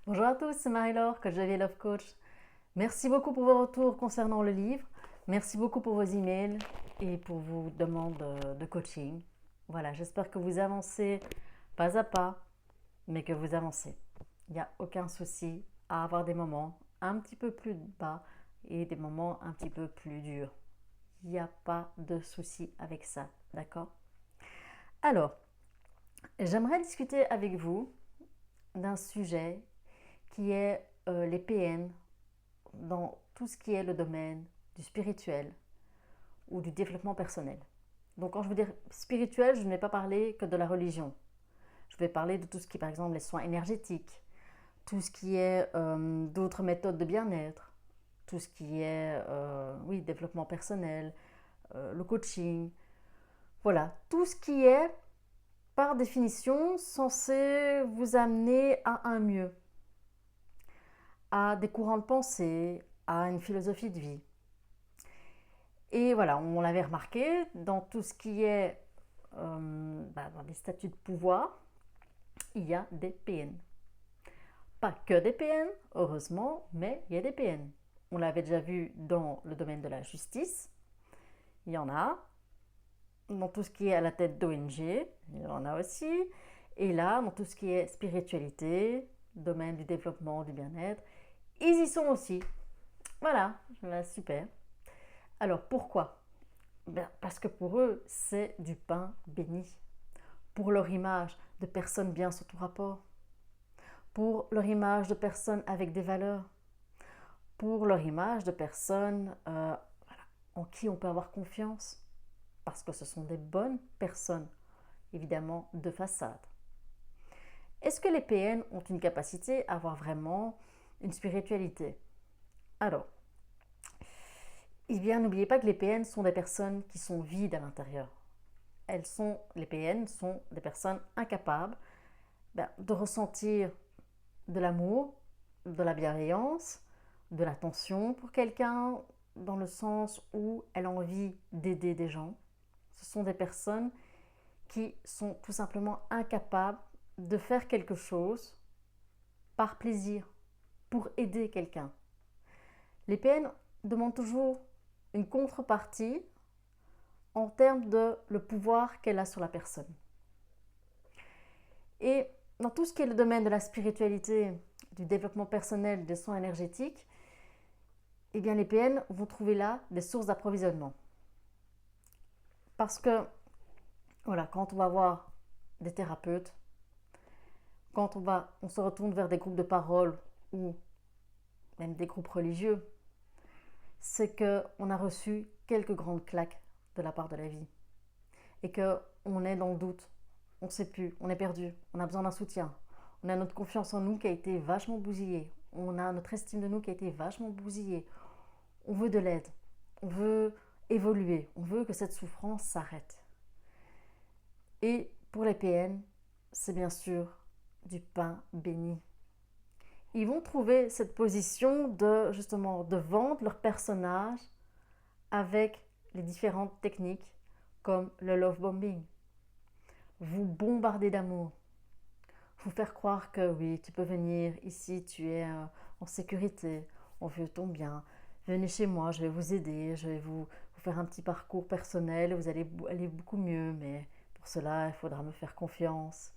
Bonjour à tous, c'est Marie-Laure, coach de vie Love Coach. Merci beaucoup pour vos retours concernant le livre. Merci beaucoup pour vos emails et pour vos demandes de coaching. Voilà, j'espère que vous avancez pas à pas, mais que vous avancez. Il n'y a aucun souci à avoir des moments un petit peu plus bas et des moments un petit peu plus durs. Il n'y a pas de souci avec ça, d'accord? Alors, j'aimerais discuter avec vous d'un sujet qui est les PN dans tout ce qui est le domaine du spirituel ou du développement personnel. Donc quand je veux dire spirituel, je ne vais pas parler que de la religion. Je vais parler de tout ce qui est par exemple les soins énergétiques, tout ce qui est d'autres méthodes de bien-être, tout ce qui est oui, développement personnel, le coaching. Voilà, tout ce qui est par définition censé vous amener à un mieux, à des courants de pensée, à une philosophie de vie. Et voilà, on l'avait remarqué, dans tout ce qui est dans les statuts de pouvoir, il y a des PN. Pas que des PN, heureusement, mais il y a des PN. On l'avait déjà vu dans le domaine de la justice, il y en a. Dans tout ce qui est à la tête d'ONG, il y en a aussi. Et là, dans tout ce qui est spiritualité, domaine du développement, du bien-être, ils y sont aussi. Voilà, super. Alors pourquoi? Parce que pour eux, c'est du pain béni. Pour leur image de personnes bien sur tout rapport. Pour leur image de personnes avec des valeurs. Pour leur image de personnes en qui on peut avoir confiance. Parce que ce sont des bonnes personnes, évidemment, de façade. Est-ce que les PN ont une capacité à avoir vraiment une spiritualité? Alors, eh bien, n'oubliez pas que les PN sont des personnes qui sont vides à l'intérieur. Les PN sont des personnes incapables de ressentir de l'amour, de la bienveillance, de l'attention pour quelqu'un, dans le sens où elle a envie d'aider des gens. Ce sont des personnes qui sont tout simplement incapables de faire quelque chose par plaisir, pour aider quelqu'un. Les PN demandent toujours une contrepartie en termes de le pouvoir qu'elle a sur la personne. Et dans tout ce qui est le domaine de la spiritualité, du développement personnel, des soins énergétiques, eh bien les PN vont trouver là des sources d'approvisionnement. Parce que, voilà, quand on va voir des thérapeutes, quand on se retourne vers des groupes de parole ou même des groupes religieux, c'est qu'on a reçu quelques grandes claques de la part de la vie. Et qu'on est dans le doute, on ne sait plus, on est perdu, on a besoin d'un soutien. On a notre confiance en nous qui a été vachement bousillée. On a notre estime de nous qui a été vachement bousillée. On veut de l'aide, on veut évoluer, on veut que cette souffrance s'arrête. Et pour les PN, c'est bien sûr du pain béni. Ils vont trouver cette position de justement de vendre leur personnage avec les différentes techniques comme le love bombing. Vous bombarder d'amour, vous faire croire que oui, tu peux venir ici, tu es en sécurité, on veut ton bien. Venez chez moi, je vais vous aider, je vais vous faire un petit parcours personnel, vous allez aller beaucoup mieux, mais pour cela, il faudra me faire confiance.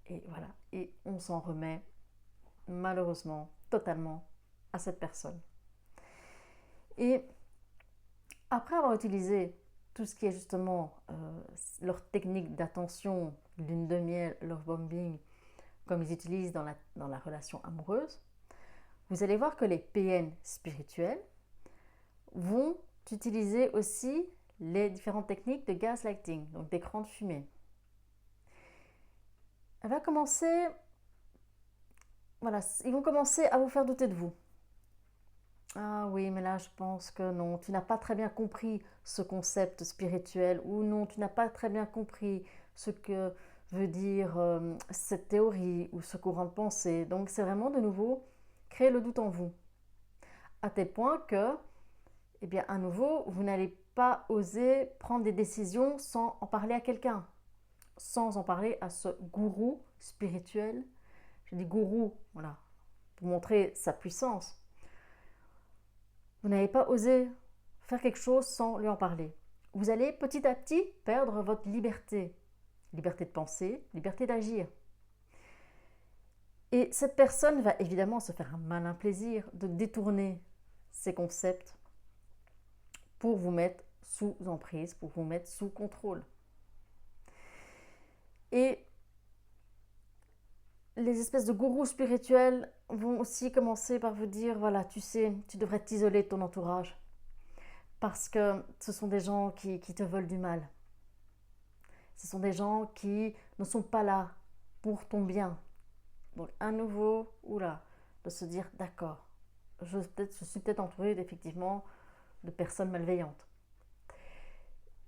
Et voilà, et on s'en remet malheureusement totalement à cette personne. Et après avoir utilisé tout ce qui est justement leur technique d'attention, lune de miel, love bombing, comme ils utilisent dans la relation amoureuse, vous allez voir que les PN spirituels vont utiliser aussi les différentes techniques de gaslighting, donc d'écran de fumée. Elle va commencer, voilà, ils vont commencer à vous faire douter de vous. Ah oui, mais là je pense que non, tu n'as pas très bien compris ce concept spirituel, ou non, tu n'as pas très bien compris ce que veut dire cette théorie ou ce courant de pensée. Donc c'est vraiment de nouveau créer le doute en vous. À tel point que, eh bien, à nouveau, vous n'allez pas oser prendre des décisions sans en parler à quelqu'un, sans en parler à ce gourou spirituel. Je dis gourou, voilà, pour montrer sa puissance. Vous n'avez pas osé faire quelque chose sans lui en parler. Vous allez petit à petit perdre votre liberté. Liberté de penser, liberté d'agir. Et cette personne va évidemment se faire un malin plaisir de détourner ces concepts pour vous mettre sous emprise, pour vous mettre sous contrôle. Et les espèces de gourous spirituels vont aussi commencer par vous dire, voilà, tu sais, tu devrais t'isoler de ton entourage parce que ce sont des gens qui te veulent du mal. Ce sont des gens qui ne sont pas là pour ton bien. Donc à nouveau, de se dire, d'accord, je suis peut-être entourée effectivement de personnes malveillantes.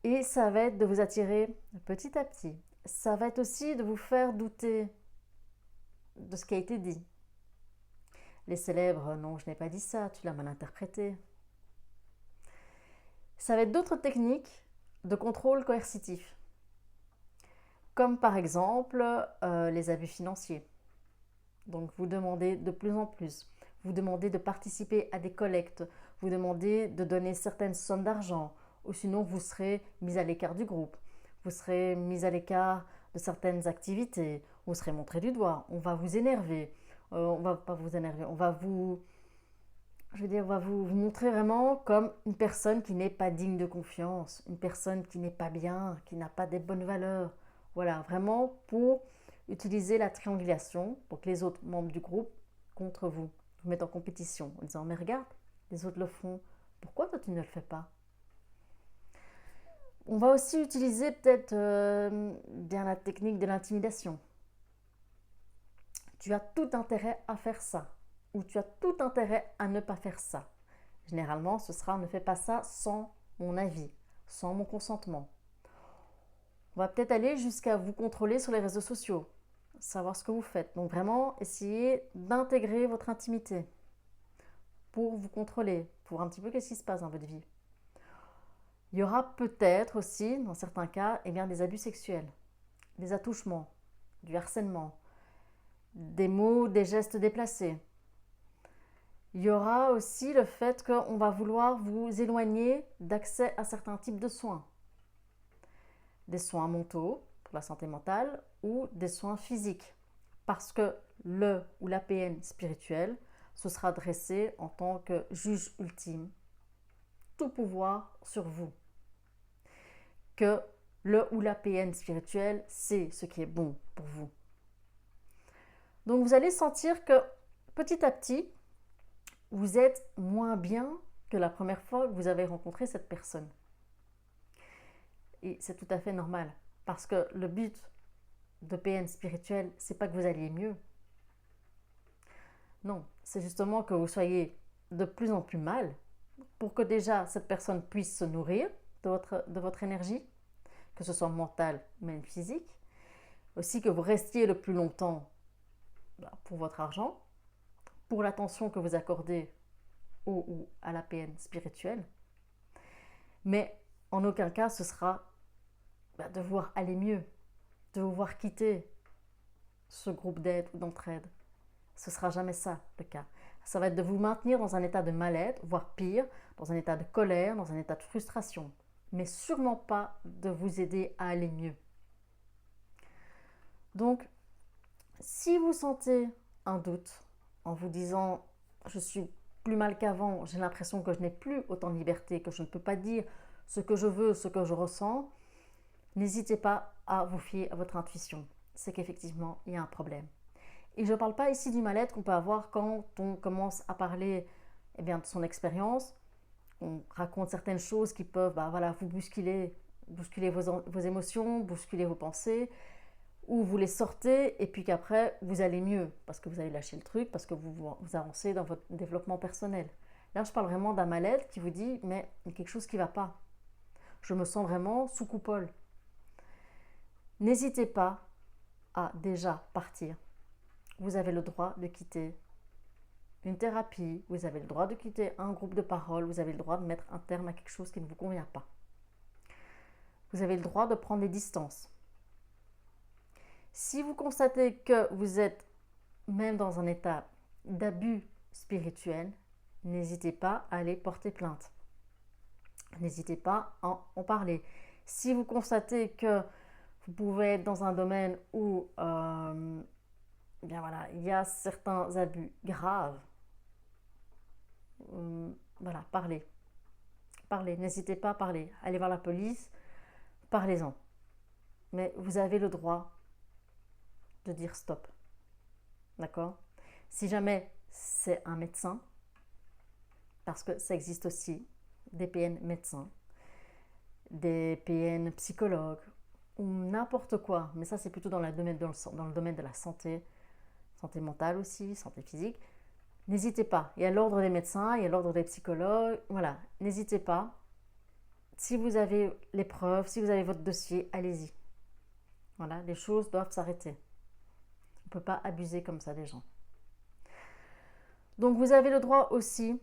Et ça va être de vous attirer petit à petit. Ça va être aussi de vous faire douter de ce qui a été dit. Les célèbres, non, je n'ai pas dit ça, tu l'as mal interprété. Ça va être d'autres techniques de contrôle coercitif, comme par exemple les abus financiers. Donc vous demandez de plus en plus, vous demandez de participer à des collectes, vous demandez de donner certaines sommes d'argent, ou sinon vous serez mis à l'écart du groupe, vous serez mis à l'écart de certaines activités, vous serez montré du doigt, on va vous énerver, on va pas vous énerver, on va vous montrer vraiment comme une personne qui n'est pas digne de confiance, une personne qui n'est pas bien, qui n'a pas des bonnes valeurs. Voilà, vraiment pour utiliser la triangulation pour que les autres membres du groupe contre vous mettent en compétition en disant mais regarde, les autres le font, pourquoi toi tu ne le fais pas? On va aussi utiliser peut-être bien la technique de l'intimidation. Tu as tout intérêt à faire ça ou tu as tout intérêt à ne pas faire ça. Généralement, ce sera ne fais pas ça sans mon avis, sans mon consentement. On va peut-être aller jusqu'à vous contrôler sur les réseaux sociaux, savoir ce que vous faites. Donc vraiment, essayer d'intégrer votre intimité pour vous contrôler, pour voir un petit peu qu'est-ce qui se passe dans votre vie. Il y aura peut-être aussi, dans certains cas, des abus sexuels, des attouchements, du harcèlement, des mots, des gestes déplacés. Il y aura aussi le fait qu'on va vouloir vous éloigner d'accès à certains types de soins. Des soins mentaux pour la santé mentale ou des soins physiques. Parce que le ou la PN spirituelle se sera dressé en tant que juge ultime, tout pouvoir sur vous. Que le ou la PN spirituelle sait ce qui est bon pour vous. Donc vous allez sentir que petit à petit, vous êtes moins bien que la première fois que vous avez rencontré cette personne. Et c'est tout à fait normal, parce que le but de PN spirituel, c'est pas que vous alliez mieux. Non, c'est justement que vous soyez de plus en plus mal, pour que déjà cette personne puisse se nourrir de votre énergie, que ce soit mentale ou même physique. Aussi que vous restiez le plus longtemps pour votre argent, pour l'attention que vous accordez au ou à la PN spirituelle. Mais en aucun cas ce sera de voir aller mieux, de vous voir quitter ce groupe d'aide ou d'entraide. Ce ne sera jamais ça le cas. Ça va être de vous maintenir dans un état de mal-être, voire pire, dans un état de colère, dans un état de frustration. Mais sûrement pas de vous aider à aller mieux. Donc, si vous sentez un doute en vous disant « je suis plus mal qu'avant, j'ai l'impression que je n'ai plus autant de liberté, que je ne peux pas dire ce que je veux, ce que je ressens », n'hésitez pas à vous fier à votre intuition. C'est qu'effectivement, il y a un problème. Et je ne parle pas ici du mal-être qu'on peut avoir quand on commence à parler de son expérience. On raconte certaines choses qui peuvent vous bousculer vos émotions, bousculer vos pensées, ou vous les sortez et puis qu'après vous allez mieux parce que vous avez lâché le truc, parce que vous avancez dans votre développement personnel. Là, je parle vraiment d'un mal-être qui vous dit mais il y a quelque chose qui ne va pas. Je me sens vraiment sous coupole. N'hésitez pas à déjà partir. Vous avez le droit de quitter une thérapie, vous avez le droit de quitter un groupe de parole, vous avez le droit de mettre un terme à quelque chose qui ne vous convient pas. Vous avez le droit de prendre des distances. Si vous constatez que vous êtes même dans un état d'abus spirituels, n'hésitez pas à aller porter plainte. N'hésitez pas à en parler. Si vous constatez que vous pouvez être dans un domaine où bien voilà, il y a certains abus graves, voilà, parlez. Parlez, n'hésitez pas à parler. Allez voir la police, parlez-en. Mais vous avez le droit de dire stop. D'accord? Si jamais c'est un médecin, parce que ça existe aussi, des PN médecins, des PN psychologues, ou n'importe quoi, mais ça c'est plutôt dans le domaine de la santé, santé mentale aussi, santé physique, n'hésitez pas. Il y a l'ordre des médecins, il y a l'ordre des psychologues, voilà, n'hésitez pas. Si vous avez les preuves, si vous avez votre dossier, allez-y. Voilà, les choses doivent s'arrêter. On ne peut pas abuser comme ça des gens. Donc vous avez le droit aussi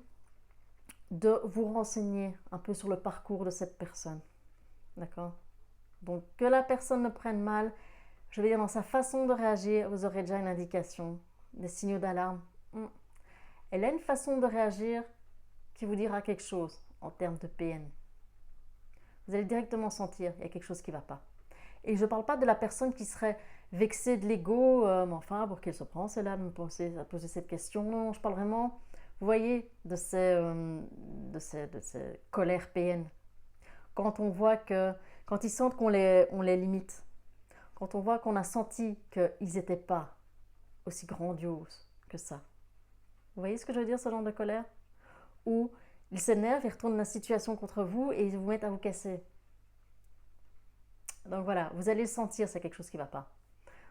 de vous renseigner un peu sur le parcours de cette personne. D'accord? Donc que la personne ne prenne mal, je vais dire dans sa façon de réagir, vous aurez déjà une indication, des signaux d'alarme. Elle a une façon de réagir qui vous dira quelque chose en termes de PN. Vous allez directement sentir qu'il y a quelque chose qui ne va pas. Et je ne parle pas de la personne qui serait vexée de l'ego, mais enfin, pour qu'elle se prend, c'est là de me poser cette question. Non, je parle vraiment, vous voyez, de ces colères PN. Quand on voit que, quand ils sentent on les limite, quand on voit qu'on a senti qu'ils n'étaient pas aussi grandioses que ça. Vous voyez ce que je veux dire, ce genre de colère? Où ils s'énervent, ils retournent la situation contre vous et ils vous mettent à vous casser. Donc voilà, vous allez le sentir, c'est quelque chose qui ne va pas.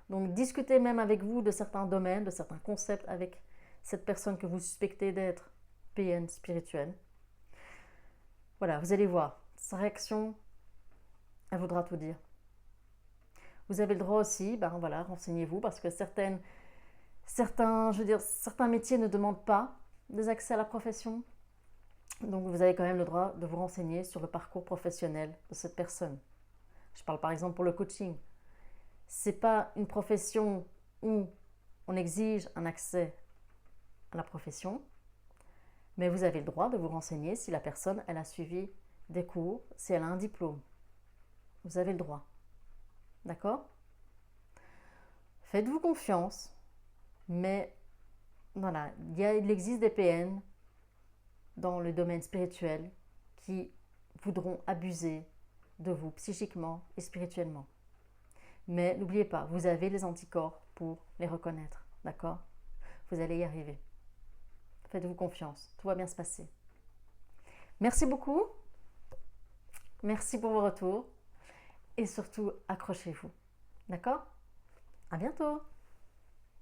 Donc discutez même avec vous de certains domaines, de certains concepts avec cette personne que vous suspectez d'être PN spirituelle. Voilà, vous allez voir, sa réaction, elle voudra tout dire. Vous avez le droit aussi, ben voilà, renseignez-vous parce que certains métiers ne demandent pas des accès à la profession. Donc vous avez quand même le droit de vous renseigner sur le parcours professionnel de cette personne. Je parle par exemple pour le coaching. Ce n'est pas une profession où on exige un accès à la profession, mais vous avez le droit de vous renseigner si la personne elle a suivi des cours, si elle a un diplôme. Vous avez le droit. D'accord? Faites-vous confiance, mais voilà, il existe des PN dans le domaine spirituel qui voudront abuser de vous psychiquement et spirituellement. Mais n'oubliez pas, vous avez les anticorps pour les reconnaître, d'accord? Vous allez y arriver. Faites-vous confiance, tout va bien se passer. Merci beaucoup, merci pour vos retours et surtout accrochez-vous, d'accord? À bientôt!